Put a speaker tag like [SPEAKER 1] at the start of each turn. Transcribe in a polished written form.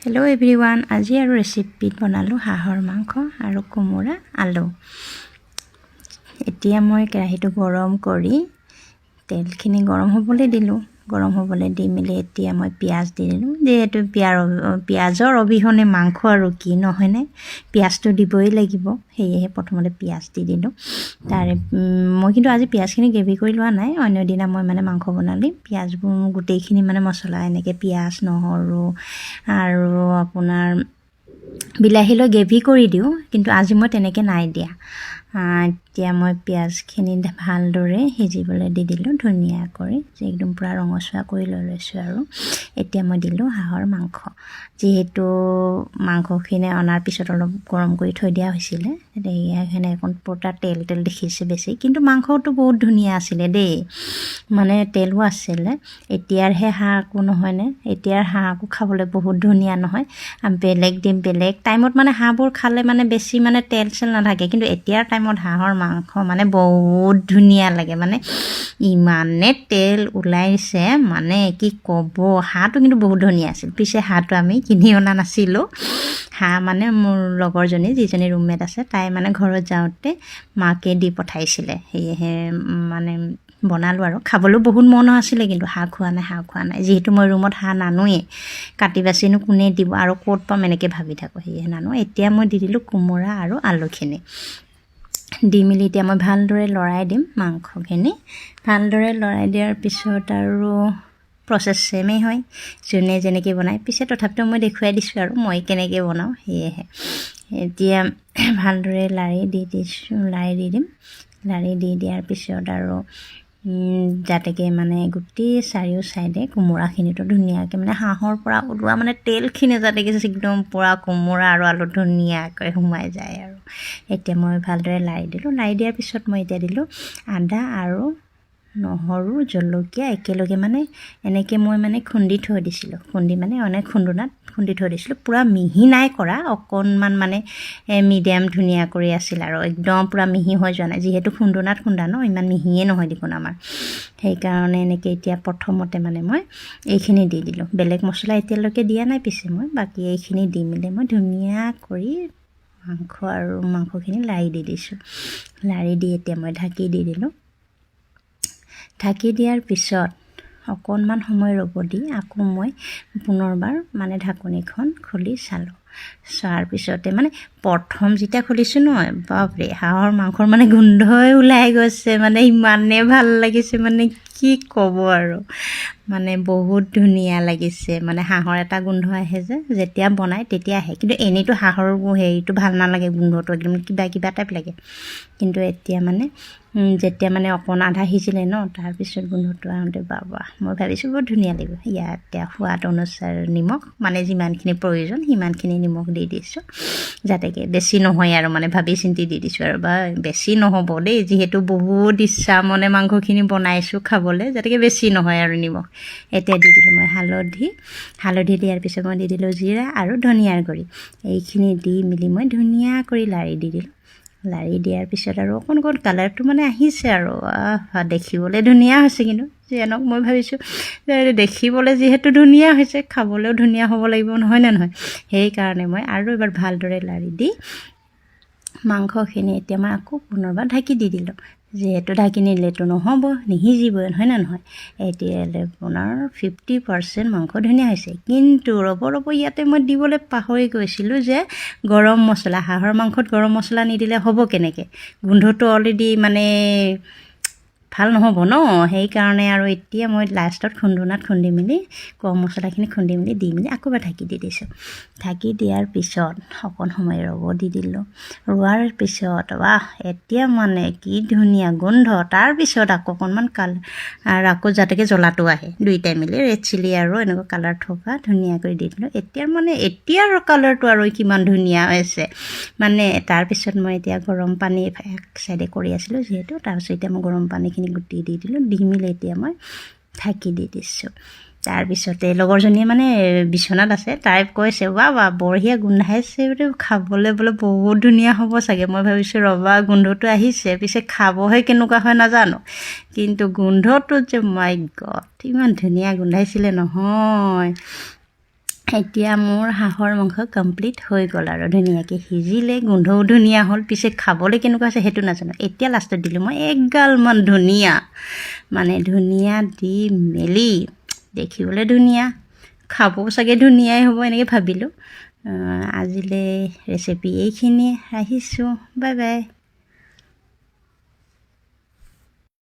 [SPEAKER 1] Hello' everyone, আজি আৰু ৰেচিপিত বনালোঁ হাঁহৰ মাংস আৰু কোমোৰা আলু। এতিয়া মই কেৰাহীটো গৰম কৰি তেলখিনি গৰম হ'বলৈ দিলোঁ। গৰম হ'বলৈ দি মেলি এতিয়া মই পিঁয়াজ দি দিলোঁ। যিহেতু পিঁয়াজৰ অবিহনে মাংস আৰু কি নহয়নে, পিঁয়াজটো দিবই লাগিব, সেয়েহে প্ৰথমতে পিঁয়াজ দি দিলোঁ। মই কিন্তু আজি পিঁয়াজখিনি গ্ৰেভি কৰি লোৱা নাই। অন্য দিনা মই মাংস বনালে পিঁয়াজবোৰ গোটেইখিনি মছলা এনেকৈ পিঁয়াজ, নহৰু আৰু আপোনাৰ বিলাহী লৈ গ্ৰেভি কৰি দিওঁ, কিন্তু আজি মই তেনেকৈ নাই দিয়া। এতিয়া মই পিঁয়াজখিনি ভালদৰে সিজিবলৈ দি দিলোঁ ধুনীয়া কৰি, একদম পূৰা ৰঙচুৱা কৰি লৈছোঁ। আৰু এতিয়া মই দিলোঁ হাঁহৰ মাংস। যিহেতু মাংসখিনি অনাৰ পিছত অলপ গৰম কৰি থৈ দিয়া হৈছিলে, সেইখিনি অকণ পুৰা তেল দেখিছে বেছি, কিন্তু মাংসটো বহুত ধুনীয়া আছিলে দেই, তেলো আছিলে। এতিয়াৰহে হাঁহ আকো নহয়নে, এতিয়াৰ হাঁহ আকো খাবলৈ বহুত ধুনীয়া নহয়। বেলেগ টাইমত হাঁহবোৰ খালে বেছি তেল চেল নাথাকে, কিন্তু এতিয়াৰ টাইমত হাঁহৰ মাংস বহুত ধুনীয়া লাগে। ইমানে তেল ওলাইছে কি ক'ব। হাঁহটো কিন্তু বহুত ধুনীয়া আছিল। পিছে হাঁহটো আমি কিনি অনা নাছিলোঁ। হাঁহ মোৰ লগৰজনী যিজনী ৰুমমেট আছে, তাই ঘৰত যাওঁতে মাকে দি পঠাইছিলে, সেয়েহে বনালোঁ। আৰু খাবলৈও বহুত মন আছিলে, কিন্তু হাঁহ খোৱা নাই। যিহেতু মই ৰুমত হাঁহ নানোৱেই, কাটি বাচিনো কোনে দিব আৰু ক'ত পাম এনেকৈ ভাবি থাকোঁ, সেয়েহে নানো। এতিয়া মই দি দিলোঁ কোমোৰা আৰু আলুখিনি দি মেলি এতিয়া মই ভালদৰে লৰাই দিম মাংসখিনি। ভালদৰে লৰাই দিয়াৰ পিছত আৰু প্ৰচেছ ছেমেই হয়, যোনে যেনেকৈ বনায়। পিছে তথাপিতো মই দেখুৱাই দিছোঁ আৰু মই কেনেকৈ বনাওঁ, সেয়েহে এতিয়া ভালদৰে লাৰি দি দিম। লাৰি দি দিয়াৰ পিছত আৰু যাতেকৈ গোটেই চাৰিও চাইডে কোমোৰাখিনিতো ধুনীয়াকৈ হাঁহৰ পৰা ওলোৱা তেলখিনি যাতেকৈ একদম পূৰা কোমোৰা আৰু আলু ধুনীয়াকৈ সোমাই যায়। আৰু এতিয়া মই ভালদৰে লাৰি দিলোঁ। লাৰি দিয়াৰ পিছত মই এতিয়া দিলোঁ আদা আৰু নহৰু, জলকীয়া একেলগে এনেকৈ মই খুন্দি থৈ দিছিলোঁ। খুন্দুনাত খুন্দি থৈ দিছিলোঁ। পূৰা মিহি নাই কৰা, অকণমান মিডিয়াম ধুনীয়া কৰি আছিল আৰু একদম পূৰা মিহি হৈ যোৱা নাই। যিহেতু খুন্দুনাত খুন্দা ন, ইমান মিহিয়ে নহয় দেখোন আমাৰ, সেইকাৰণে এনেকৈ এতিয়া প্ৰথমতে মই এইখিনি দি দিলোঁ। বেলেগ মছলা এতিয়ালৈকে দিয়া নাই। পিছে মই বাকী এইখিনি দি মেলি মই ধুনীয়া কৰি মাংসখিনি লাৰি দি দিছোঁ। লাৰি দি এতিয়া মই ঢাকি দি দিলোঁ। ঢাকি দিয়াৰ পিছত অকণমান সময় ৰ'ব দি আকৌ মই পুনৰবাৰ ঢাকনিখন খুলি চালোঁ। চোৱাৰ পিছতে প্ৰথম যেতিয়া খুলিছোঁ নহয়, বাপৰে, হাঁহৰ মাংসৰ গোন্ধই ওলাই গৈছে। ইমানেই ভাল লাগিছে, কি ক'ব আৰু বহুত ধুনীয়া লাগিছে। হাঁহৰ এটা গোন্ধ আহে যে, যেতিয়া বনায় তেতিয়া আহে, কিন্তু এনেইতো হাঁহৰ হেৰিটো ভাল নালাগে, গোন্ধটো একদম কিবা টাইপ লাগে। কিন্তু এতিয়া যেতিয়া অকণ আধা সিজিলে ন, তাৰপিছত গোন্ধটো আহোঁতে বাবা, মই ভাবিছোঁ বহুত ধুনীয়া লাগিব। ইয়াত এতিয়া সোৱাদ অনুসাৰে নিমখ, যিমানখিনি প্ৰয়োজন সিমানখিনি নিমখ দি দিছোঁ, যাতেকৈ বেছি নহয় আৰু ভাবি চিন্তি দি দিছোঁ। আৰু বেছি নহ'ব দেই, যিহেতু বহুত ইচ্ছা মাংসখিনি বনাইছোঁ খাবলৈ, যাতেকৈ বেছি নহয় আৰু নিমখ। এতিয়া দি দিলোঁ মই হালধি দিয়াৰ পিছত মই দি দিলোঁ জিৰা আৰু ধনিয়াৰ গুড়ি। এইখিনি দি মেলি মই ধুনীয়া কৰি লাৰি দি দিলোঁ। লাৰি দিয়াৰ পিছত আৰু অকণ কালাৰটো আহিছে আৰু দেখিবলৈ ধুনীয়া হৈছে। কিন্তু যেনক মই ভাবিছোঁ দেখিবলৈ যিহেতু ধুনীয়া হৈছে, খাবলৈও ধুনীয়া হ'ব লাগিব, নহয় নে নহয়। সেইকাৰণে মই আৰু এবাৰ ভালদৰে লাৰি দি মাংসখিনি এতিয়া মই আকৌ পুনৰবাৰ ঢাকি দি দিলোঁ। যিহেতু ঢাকি নিদিলেতো নহ'ব, নিসিজিবই, নহয় নে নহয়। এতিয়া আপোনাৰ 50% মাংস ধুনীয়া হৈছে। কিন্তু ৰ'ব, ইয়াতে মই দিবলৈ পাহৰি গৈছিলোঁ যে গৰম মছলা। হাঁহৰ মাংসত গৰম মছলা নিদিলে হ'ব কেনেকৈ, গোন্ধটো অলৰেডি ভাল নহ'ব ন। সেইকাৰণে আৰু এতিয়া মই লাষ্টত খুন্দুনাত খুন্দি মেলি গৰম মছলাখিনি খুন্দি মেলি দি মেলি আকৌ এবাৰ ঢাকি দি দিছোঁ। ঢাকি দিয়াৰ পিছত অকণ সময় ৰ'ব দি দিলোঁ। ৰোৱাৰ পিছত এতিয়া কি ধুনীয়া গোন্ধ। তাৰপিছত আকৌ অকণমান কালাৰ, আকৌ যাতেকৈ জ্বলাটো আহে, দুইটাই মিলি ৰেড চিলি আৰু এনেকুৱা কালাৰ থকা ধুনীয়া কৰি দি দিলোঁ। এতিয়াৰ কালাৰটো আৰু কিমান ধুনীয়া হৈছে। তাৰপিছত মই এতিয়া গৰম পানী এক চাইডে কৰি আছিলোঁ, যিহেতু তাৰপিছত এতিয়া মই গৰম পানীখিনি গুটি দি দিলোঁ। দি মেলি এতিয়া মই ঢাকি দি দিছোঁ। তাৰপিছতে লগৰজনীয়ে বিচনাত আছে, তাই কৈছে বঢ়িয়া গোন্ধাইছে, খাবলৈ বোলে বহুত ধুনীয়া হ'ব চাগে। মই ভাবিছোঁ গোন্ধটো আহিছে, পিছে খাবহে কেনেকুৱা হয় নাজানো, কিন্তু গোন্ধটো যে মাই গড, ইমান ধুনীয়া গোন্ধাইছিলে নহয়। এতিয়া মোৰ হাঁহৰ মাংস কমপ্লিট হৈ গ'ল আৰু ধুনীয়াকৈ সিজিলে, গোন্ধও ধুনীয়া হ'ল। পিছে খাবলৈ কেনেকুৱা আছে সেইটো নাজানো। এতিয়া লাষ্টত দিলোঁ মই এগালমান ধনিয়া, মানে ধনিয়া দি মেলি দেখিবলৈ ধুনীয়া, খাবও চাগে ধুনীয়াই হ'ব এনেকৈ ভাবিলোঁ। আজিলৈ ৰেচিপি এইখিনিয়ে, আহিছোঁ, বাই বাই।